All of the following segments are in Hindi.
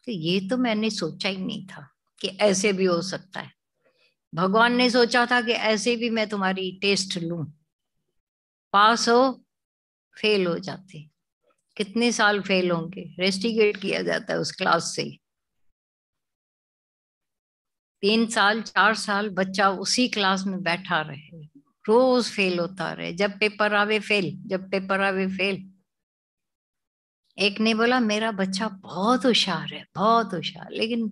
तो ये तो मैंने सोचा ही नहीं था कि ऐसे भी हो सकता है। भगवान ने सोचा था कि ऐसे भी मैं तुम्हारी टेस्ट लूं, पास हो फेल हो जाते। कितने साल फेल होंगे, रेस्टिकेट किया जाता है उस क्लास से ही। 3 साल 4 साल बच्चा उसी क्लास में बैठा रहे, रोज फेल होता रहे, जब पेपर आवे फेल, जब पेपर आवे फेल। एक ने बोला मेरा बच्चा बहुत होशियार है, बहुत होशियार, लेकिन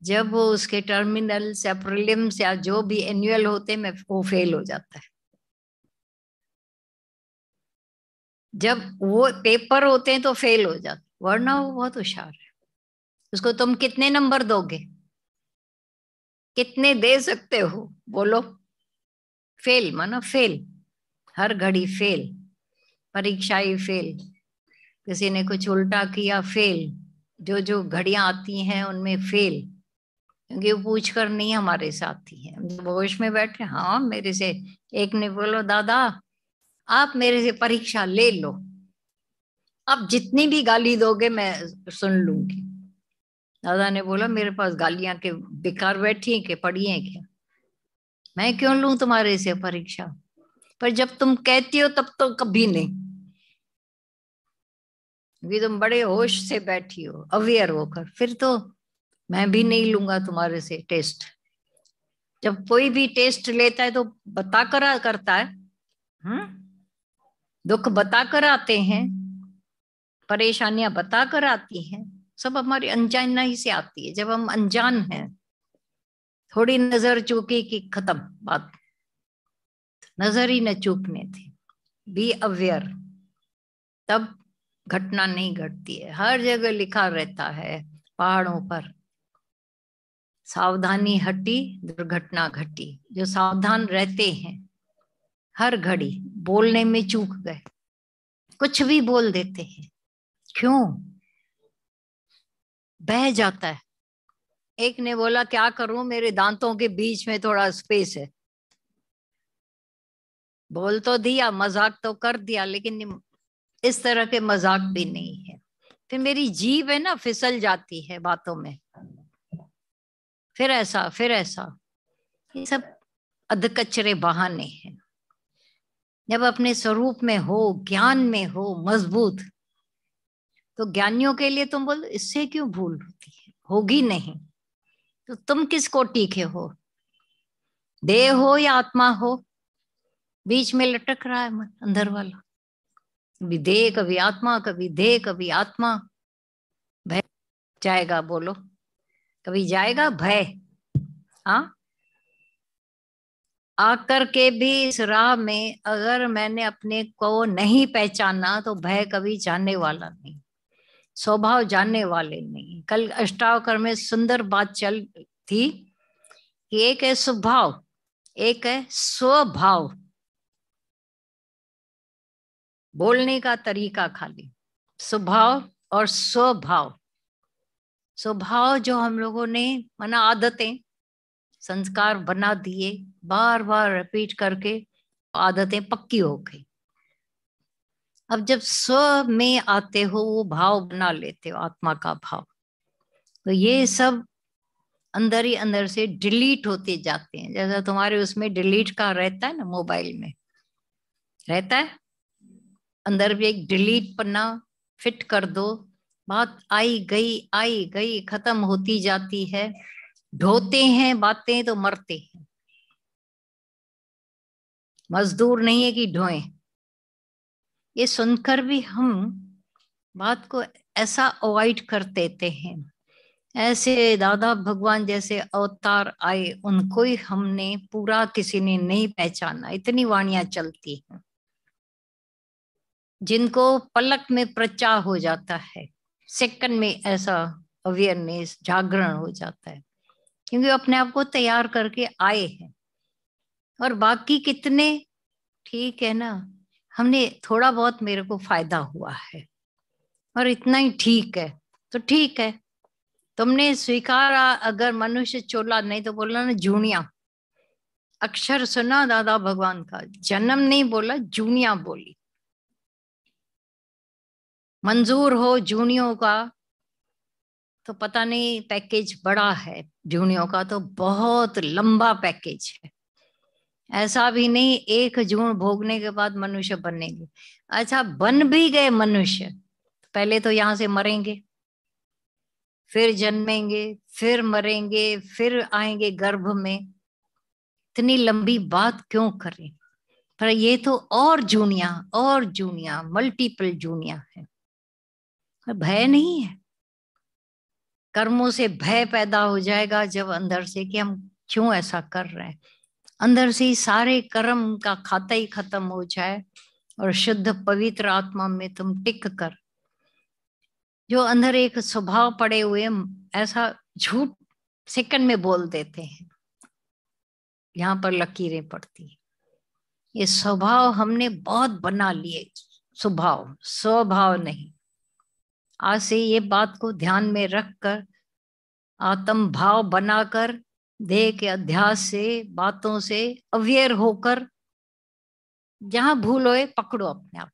जब वो उसके टर्मिनल्स या प्रीलिम्स या जो भी एनुअल होते में वो फेल हो जाता है। जब वो पेपर होते हैं तो फेल हो जाता, वरना वो बहुत होशियार है। उसको तुम कितने नंबर दोगे, कितने दे सकते हो बोलो? फेल माना फेल, हर घड़ी फेल, परीक्षा ही फेल। किसी ने कुछ उल्टा किया फेल, जो जो घड़ियां आती हैं उनमें फेल, क्योंकि वो पूछ कर नहीं हमारे साथी है। हम जब होश में बैठे, हाँ मेरे से एक ने बोलो दादा आप मेरे से परीक्षा ले लो, आप जितनी भी गाली दोगे मैं सुन लूंगी। दादा ने बोला मेरे पास गालियां के बेकार बैठी है कि पड़ी है क्या, मैं क्यों लूं तुम्हारे से परीक्षा? पर जब तुम कहती हो तब तो कभी नहीं, क्योंकि तुम बड़े होश से बैठी हो अवेयर होकर, फिर तो मैं भी नहीं लूंगा तुम्हारे से टेस्ट। जब कोई भी टेस्ट लेता है तो बता कर करता है। हम्म, दुख बता कर आते हैं, परेशानियां बता कर आती हैं, सब हमारी अनजानाई से आती है। जब हम अनजान हैं, थोड़ी नजर चूकी कि खत्म बात, नजर ही न चूकने थी, बी अवेयर, तब घटना नहीं घटती है। हर जगह लिखा रहता है पहाड़ों पर, सावधानी हटी दुर्घटना घटी। जो सावधान रहते हैं, हर घड़ी बोलने में चूक गए, कुछ भी बोल देते हैं, क्यों? बह जाता है। एक ने बोला क्या करूं, मेरे दांतों के बीच में थोड़ा स्पेस है, बोल तो दिया, मजाक तो कर दिया, लेकिन इस तरह के मजाक भी नहीं है। फिर मेरी जीभ है ना फिसल जाती है बातों में, फिर ऐसा फिर ऐसा, ये सब अधकचरे बहाने हैं। जब अपने स्वरूप में हो, ज्ञान में हो मजबूत, तो ज्ञानियों के लिए तुम बोल इससे क्यों भूल होती है, होगी नहीं। तो तुम किस कोटि के हो, देह हो या आत्मा हो? बीच में लटक रहा है मन अंदर वाला, कभी देह कभी आत्मा, कभी देह कभी आत्मा। भय जाएगा बोलो, कभी जाएगा भय? हाँ, आकर के भी इस राह में अगर मैंने अपने को नहीं पहचाना तो भय कभी जाने वाला नहीं, स्वभाव जानने वाले नहीं। कल अष्टावक्र में सुंदर बात चल थी कि एक है स्वभाव, एक है स्वभाव, बोलने का तरीका खाली, स्वभाव और स्वभाव। स्वभाव जो हम लोगों ने माना आदतें, संस्कार बना दिए, बार बार रिपीट करके आदतें पक्की हो गई। अब जब स्व में आते हो वो भाव बना लेते हो, आत्मा का भाव, तो ये सब अंदर ही अंदर से डिलीट होते जाते हैं। जैसा तुम्हारे उसमें डिलीट का रहता है ना, मोबाइल में रहता है, अंदर भी एक डिलीट पन्ना फिट कर दो, बात आई गई खत्म होती जाती है। ढोते हैं बातें तो मरते हैं, मजदूर नहीं है कि ढोएं। ये सुनकर भी हम बात को ऐसा अवॉइड कर देते हैं। ऐसे दादा भगवान जैसे अवतार आए, उनको ही हमने पूरा किसी ने नहीं पहचाना। इतनी वाणियां चलती हैं जिनको पलक में प्रचार हो जाता है, सेकंड में ऐसा अवेयरनेस जागरण हो जाता है, क्योंकि अपने आप को तैयार करके आए हैं। और बाकी कितने, ठीक है ना, हमने थोड़ा बहुत मेरे को फायदा हुआ है और इतना ही ठीक है, तो ठीक है। तुमने स्वीकारा, अगर मनुष्य चोला नहीं तो बोला ना जूनिया, अक्षर सुना दादा भगवान का, जन्म नहीं बोला, जूनिया बोली। मंजूर हो जूनियों का तो पता नहीं पैकेज बड़ा है, जूनियों का तो बहुत लंबा पैकेज है। ऐसा भी नहीं एक जून भोगने के बाद मनुष्य बनेंगे। अच्छा बन भी गए मनुष्य, पहले तो यहाँ से मरेंगे, फिर जन्मेंगे, फिर मरेंगे, फिर आएंगे गर्भ में। इतनी लंबी बात क्यों करें? पर ये तो और जूनिया मल्टीपल जूनिया है। भय नहीं है, कर्मों से भय पैदा हो जाएगा जब अंदर से कि हम क्यों ऐसा कर रहे हैं। अंदर से ही सारे कर्म का खाता ही खत्म हो जाए और शुद्ध पवित्र आत्मा में तुम टिक कर, जो अंदर एक स्वभाव पड़े हुए ऐसा झूठ सेकंड में बोल देते हैं, यहाँ पर लकीरें पड़ती है। ये स्वभाव हमने बहुत बना लिए, स्वभाव नहीं। आज से ये बात को ध्यान में रखकर, आत्म भाव बनाकर, देह के अध्यास से, बातों से अवेयर होकर, जहां भूल होए पकड़ो अपने आप